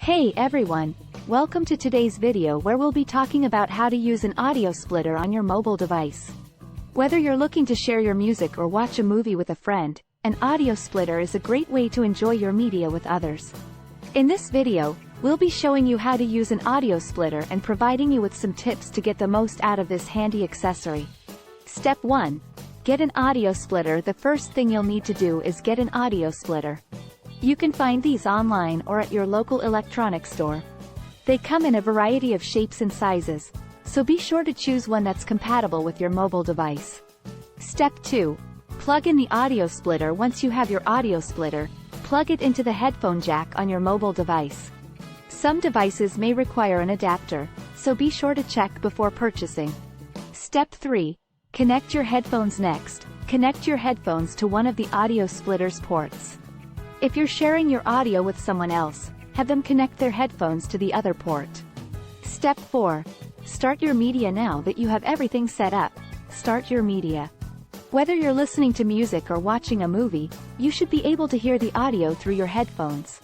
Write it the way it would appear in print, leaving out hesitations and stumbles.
Hey everyone, welcome to today's video where we'll be talking about how to use an audio splitter on your mobile device. Whether you're looking to share your music or watch a movie with a friend, an audio splitter is a great way to enjoy your media with others. In this video, we'll be showing you how to use an audio splitter and providing you with some tips to get the most out of this handy accessory. Step 1. Get an audio splitter. The first thing you'll need to do is get an audio splitter. You can find these online or at your local electronics store. They come in a variety of shapes and sizes, so be sure to choose one that's compatible with your mobile device. Step 2. Plug in the audio splitter. Once you have your audio splitter, plug it into the headphone jack on your mobile device. Some devices may require an adapter, so be sure to check before purchasing. Step 3. Connect your headphones. Next, connect your headphones to one of the audio splitter's ports. If you're sharing your audio with someone else, have them connect their headphones to the other port. Step 4. Start your media. Now that you have everything set up, start your media. Whether you're listening to music or watching a movie, you should be able to hear the audio through your headphones.